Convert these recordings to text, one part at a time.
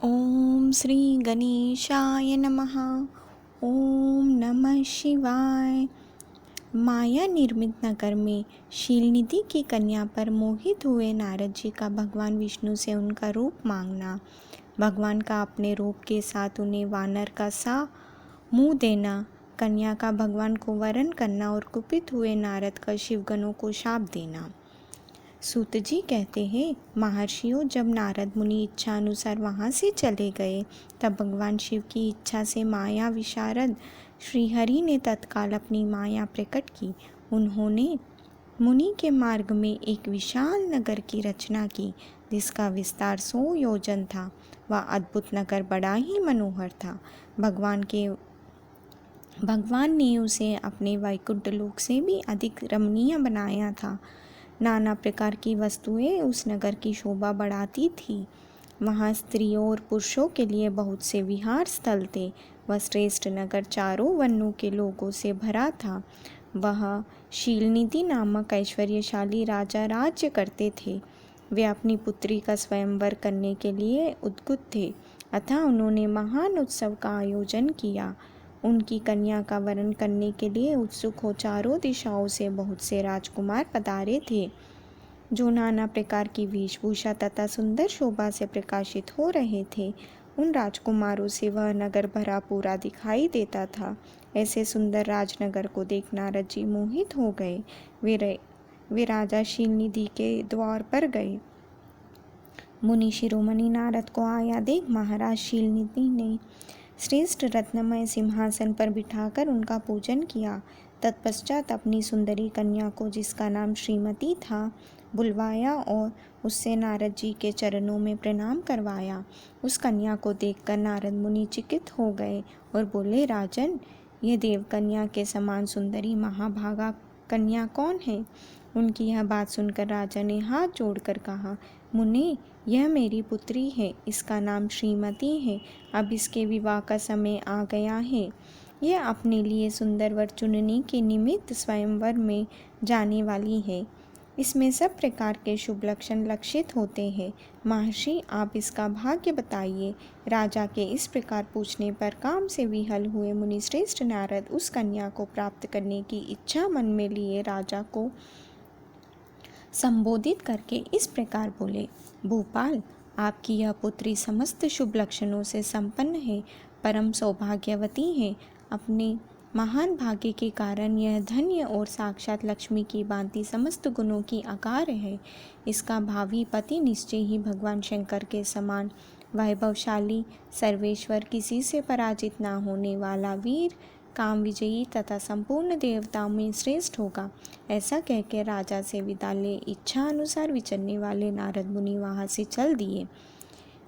ओम श्री गणेशाय नमः। ओम नमः शिवाय। माया निर्मित नगर में शीलनिधि की कन्या पर मोहित हुए नारद जी का भगवान विष्णु से उनका रूप मांगना, भगवान का अपने रूप के साथ उन्हें वानर का सा मुंह देना, कन्या का भगवान को वरण करना और कुपित हुए नारद का शिवगणों को शाप देना। सूत जी कहते हैं, महर्षियों, जब नारद मुनि इच्छा अनुसार वहाँ से चले गए, तब भगवान शिव की इच्छा से माया विशारद श्रीहरि ने तत्काल अपनी माया प्रकट की। उन्होंने मुनि के मार्ग में एक विशाल नगर की रचना की, जिसका विस्तार 100 योजन था। वह अद्भुत नगर बड़ा ही मनोहर था। भगवान ने उसे अपने वैकुंठ लोक से भी अधिक रमणीय बनाया था। नाना प्रकार की वस्तुएं उस नगर की शोभा बढ़ाती थी। वहाँ स्त्रियों और पुरुषों के लिए बहुत से विहार स्थल थे। वह श्रेष्ठ नगर चारों वर्णों के लोगों से भरा था। वह शीलनिधि नामक ऐश्वर्यशाली राजा राज्य करते थे। वे अपनी पुत्री का स्वयंवर करने के लिए उद्युक्त थे, अतः उन्होंने महान उत्सव का आयोजन किया। उनकी कन्या का वरण करने के लिए उत्सुक हो चारों दिशाओं से बहुत से राजकुमार पधारे थे, जो नाना प्रकार की वेशभूषा तथा सुंदर शोभा से प्रकाशित हो रहे थे। उन राजकुमारों से वह नगर भरा पूरा दिखाई देता था। ऐसे सुंदर राजनगर को देख नारद जी मोहित हो गए। वे राजा शीलनिधि के द्वार पर गए। मुनि शिरोमणि नारद को आया देख महाराज शीलनिधि ने श्रेष्ठ रत्नमय सिंहासन पर बिठाकर उनका पूजन किया। तत्पश्चात अपनी सुंदरी कन्या को, जिसका नाम श्रीमती था, बुलवाया और उससे नारद जी के चरणों में प्रणाम करवाया। उस कन्या को देखकर नारद मुनि चकित हो गए और बोले, राजन, यह देव कन्या के समान सुंदरी महाभागा कन्या कौन है? उनकी यह बात सुनकर राजा ने हाथ जोड़कर कहा, मुनि, यह मेरी पुत्री है। इसका नाम श्रीमती है। अब इसके विवाह का समय आ गया है। यह अपने लिए सुंदर वर चुनने के निमित्त स्वयंवर में जाने वाली है। इसमें सब प्रकार के शुभ लक्षण लक्षित होते हैं। महर्षि, आप इसका भाग्य बताइए। राजा के इस प्रकार पूछने पर काम से विहल हुए मुनि श्रेष्ठ नारद उस कन्या को प्राप्त करने की इच्छा मन में लिए राजा को संबोधित करके इस प्रकार बोले, भूपाल, आपकी यह पुत्री समस्त शुभ लक्षणों से संपन्न है, परम सौभाग्यवती है। अपने महान भाग्य के कारण यह धन्य और साक्षात लक्ष्मी की भांति समस्त गुणों की आकार है। इसका भावी पति निश्चय ही भगवान शंकर के समान वैभवशाली, सर्वेश्वर, किसी से पराजित न होने वाला वीर, काम विजयी तथा संपूर्ण देवताओं में श्रेष्ठ होगा। ऐसा कहकर राजा से विदा ले इच्छा अनुसार विचरने वाले नारद मुनि वहाँ से चल दिए।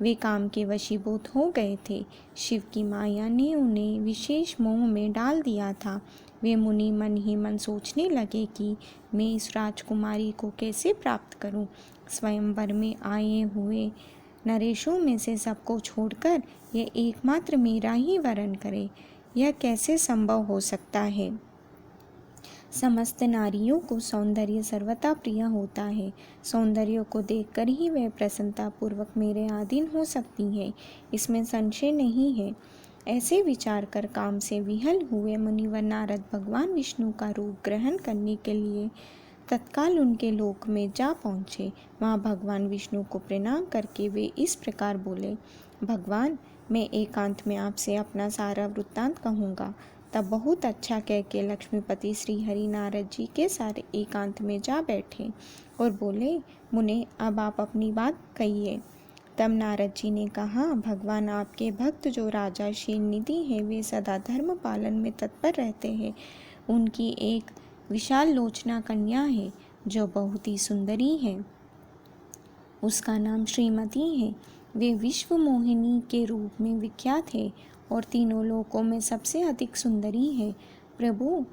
वे काम के वशीभूत हो गए थे। शिव की माया ने उन्हें विशेष मोह में डाल दिया था। वे मुनि मन ही मन सोचने लगे कि मैं इस राजकुमारी को कैसे प्राप्त करूं। स्वयंवर में आए हुए नरेशों में से सबको छोड़कर यह एकमात्र मेरा ही वरण करे, यह कैसे संभव हो सकता है? समस्त नारियों को सौंदर्य सर्वथा प्रिय होता है। सौंदर्य को देखकर ही वह प्रसन्नता पूर्वक मेरे अधीन हो सकती है, इसमें संशय नहीं है। ऐसे विचार कर काम से विहल हुए मुनिवर नारद भगवान विष्णु का रूप ग्रहण करने के लिए तत्काल उनके लोक में जा पहुँचे। वहाँ भगवान विष्णु को प्रणाम करके वे इस प्रकार बोले, भगवान, मैं एकांत में आपसे अपना सारा वृत्तांत कहूँगा। तब बहुत अच्छा कह के लक्ष्मीपति श्री हरि नारद जी के सारे एकांत में जा बैठे और बोले, मुने, अब आप अपनी बात कहिए। तब नारद जी ने कहा, भगवान, आपके भक्त जो राजा शीलनिधि है, वे सदा धर्म पालन में तत्पर रहते हैं। उनकी एक विशाल लोचना कन्या है, जो बहुत ही सुंदरी है। उसका नाम श्रीमती है। वे विश्व मोहिनी के रूप में विख्यात है और तीनों लोकों में सबसे अधिक सुंदरी है। प्रभु,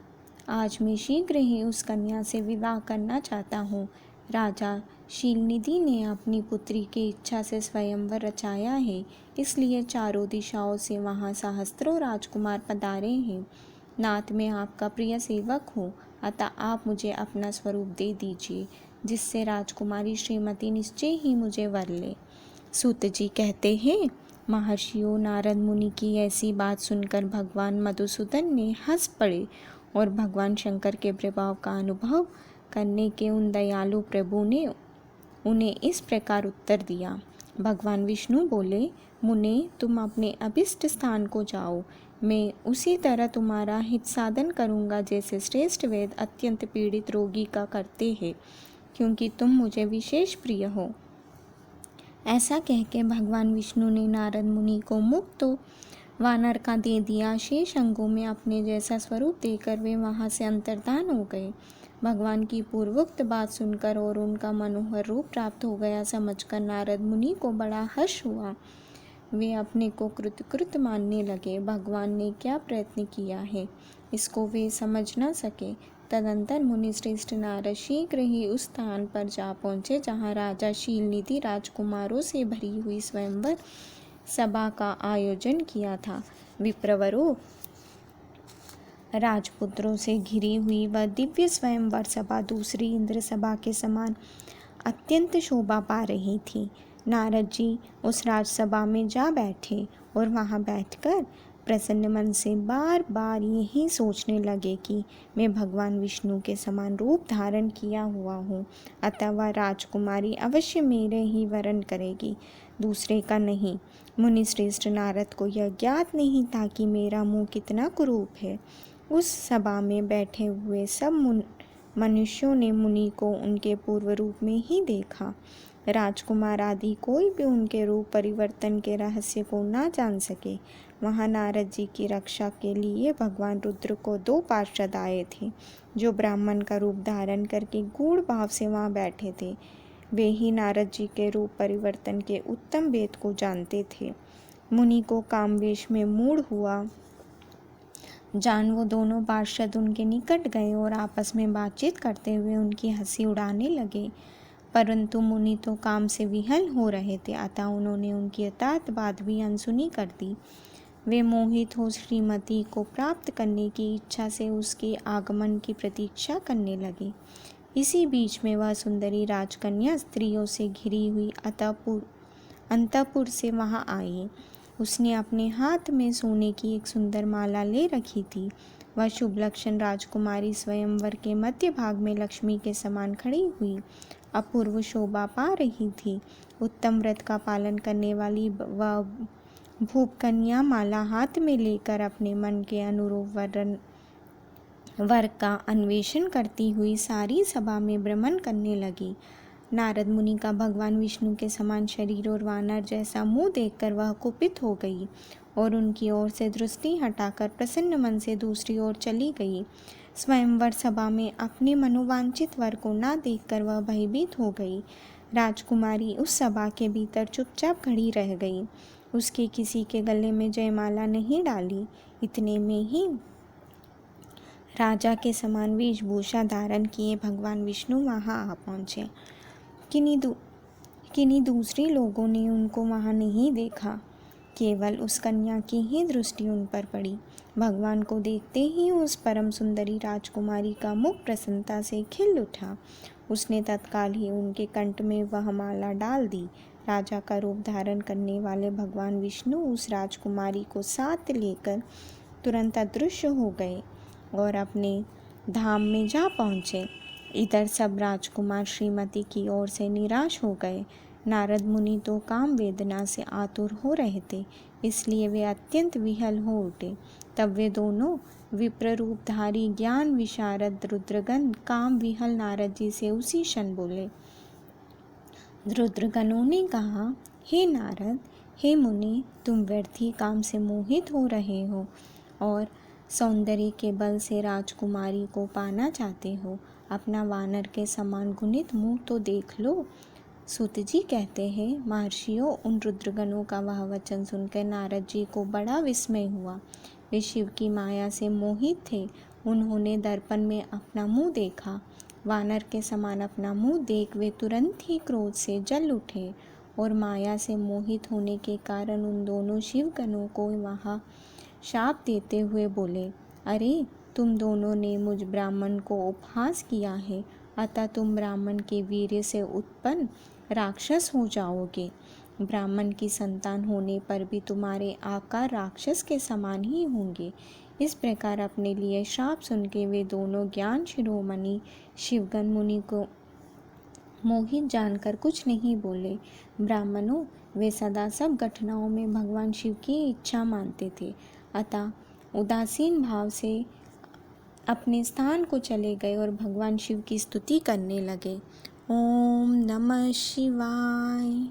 आज मैं शीघ्र ही उस कन्या से विवाह करना चाहता हूँ। राजा शीलनिधि ने अपनी पुत्री की इच्छा से स्वयंवर रचाया है, इसलिए चारों दिशाओं से वहाँ सहस्त्रों राजकुमार पधारे हैं। नाथ, मैं आपका प्रिय सेवक हूँ, अतः आप मुझे अपना स्वरूप दे दीजिए, जिससे राजकुमारी श्रीमती निश्चय ही मुझे वर ले। सूत जी कहते हैं, महर्षियों, नारद मुनि की ऐसी बात सुनकर भगवान मधुसूदन ने हंस पड़े और भगवान शंकर के प्रभाव का अनुभव करने के उन दयालु प्रभु ने उन्हें इस प्रकार उत्तर दिया। भगवान विष्णु बोले, मुने, तुम अपने अभिष्ट स्थान को जाओ। मैं उसी तरह तुम्हारा हित साधन करूँगा जैसे श्रेष्ठ वैद्य अत्यंत पीड़ित रोगी का करते हैं, क्योंकि तुम मुझे विशेष प्रिय हो। ऐसा कह के भगवान विष्णु ने नारद मुनि को मुक्त तो वानर का दे दिया। शेष अंगों में अपने जैसा स्वरूप देकर वे वहाँ से अंतर्धान हो गए। भगवान की पूर्वोक्त बात सुनकर और उनका मनोहर रूप प्राप्त हो गया समझकर नारद मुनि को बड़ा हर्ष हुआ। वे अपने को कृतकृत मानने लगे। भगवान ने क्या प्रयत्न किया है इसको वे समझ न सके। तदंतर मुनि श्रेष्ठ नारद शीघ्र ही उस स्थान पर जा पहुँचे जहाँ राजा शीलनिधि राजकुमारों से भरी हुई स्वयंवर सभा का आयोजन किया था। विप्रवरों, राजपुत्रों से घिरी हुई वह दिव्य स्वयंवर सभा दूसरी इंद्र सभा के समान अत्यंत शोभा पा रही थी। नारद जी उस राजसभा में जा बैठे और वहाँ बैठकर प्रसन्न मन से बार बार यही सोचने लगे कि मैं भगवान विष्णु के समान रूप धारण किया हुआ हूँ, अतः वह राजकुमारी अवश्य मेरे ही वरण करेगी, दूसरे का नहीं। मुनि श्रेष्ठ नारद को यह ज्ञात नहीं था कि मेरा मुँह कितना कुरूप है। उस सभा में बैठे हुए सब मनुष्यों ने मुनि को उनके पूर्व रूप में ही देखा। राजकुमार आदि कोई भी उनके रूप परिवर्तन के रहस्य को ना जान सके। वहाँ नारद जी की रक्षा के लिए भगवान रुद्र को 2 पार्षद आए थे, जो ब्राह्मण का रूप धारण करके गूढ़ भाव से वहाँ बैठे थे। वे ही नारद जी के रूप परिवर्तन के उत्तम भेद को जानते थे। मुनि को कामवेश में मूढ़ हुआ जान वो दोनों पार्षद उनके निकट गए और आपस में बातचीत करते हुए उनकी हंसी उड़ाने लगे। परंतु मुनि तो काम से विहल हो रहे थे, अतः उन्होंने उनकी अर्थात बात भी अनसुनी कर दी। वे मोहित हो श्रीमती को प्राप्त करने की इच्छा से उसके आगमन की प्रतीक्षा करने लगे। इसी बीच में वह सुंदरी राजकन्या स्त्रियों से घिरी हुई अंतपुर से वहाँ आई। उसने अपने हाथ में सोने की एक सुंदर माला ले रखी थी। वह शुभ लक्षण राजकुमारी स्वयंवर के मध्य भाग में लक्ष्मी के समान खड़ी हुई अपूर्व शोभा पा रही थी। उत्तम व्रत का पालन करने वाली वह भूप कन्या माला हाथ में लेकर अपने मन के अनुरूप वर का अन्वेषण करती हुई सारी सभा में भ्रमण करने लगी। नारद मुनि का भगवान विष्णु के समान शरीर और वानर जैसा मुंह देखकर वह कुपित हो गई और उनकी ओर से दृष्टि हटाकर प्रसन्न मन से दूसरी ओर चली गई। स्वयंवर सभा में अपने मनोवांछित वर को ना देखकर वह भयभीत हो गई। राजकुमारी उस सभा के भीतर चुपचाप खड़ी रह गई। उसके किसी के गले में जयमाला नहीं डाली। इतने में ही राजा के समान वेशभूषा धारण किए भगवान विष्णु वहाँ आ पहुँचे। किन्हीं दूसरे लोगों ने उनको वहाँ नहीं देखा, केवल उस कन्या की ही दृष्टि उन पर पड़ी। भगवान को देखते ही उस परम सुंदरी राजकुमारी का मुख प्रसन्नता से खिल उठा। उसने तत्काल ही उनके कंठ में वह माला डाल दी। राजा का रूप धारण करने वाले भगवान विष्णु उस राजकुमारी को साथ लेकर तुरंत अदृश्य हो गए और अपने धाम में जा पहुँचे। इधर सब राजकुमार श्रीमती की ओर से निराश हो गए। नारद मुनि तो काम वेदना से आतुर हो रहे थे, इसलिए वे अत्यंत विहल हो उठे। तब वे दोनों विप्ररूपधारी ज्ञान विशारद रुद्रगण काम विहल नारद जी से उसी क्षण बोले। रुद्रगणों ने कहा, हे नारद, हे मुनि, तुम व्यर्थ ही काम से मोहित हो रहे हो और सौंदर्य के बल से राजकुमारी को पाना चाहते हो। अपना वानर के समान गुणित मुँह तो देख लो। सूत जी कहते हैं, महर्षियों, उन रुद्रगणों का वह वचन सुनकर नारद जी को बड़ा विस्मय हुआ। वे शिव की माया से मोहित थे। उन्होंने दर्पण में अपना मुँह देखा। वानर के समान अपना मुँह देख वे तुरंत ही क्रोध से जल उठे और माया से मोहित होने के कारण उन दोनों शिवगणों को वहाँ शाप देते हुए बोले, अरे, तुम दोनों ने मुझ ब्राह्मण को उपहास किया है, अतः तुम ब्राह्मण के वीर्य से उत्पन्न राक्षस हो जाओगे। ब्राह्मण की संतान होने पर भी तुम्हारे आकार राक्षस के समान ही होंगे। इस प्रकार अपने लिए श्राप सुन के वे दोनों ज्ञान शिरोमणि शिवगन मुनि को मोहित जानकर कुछ नहीं बोले। ब्राह्मणों, वे सदा सब घटनाओं में भगवान शिव की इच्छा मानते थे, अतः उदासीन भाव से अपने स्थान को चले गए और भगवान शिव की स्तुति करने लगे। ओम नमः शिवाय।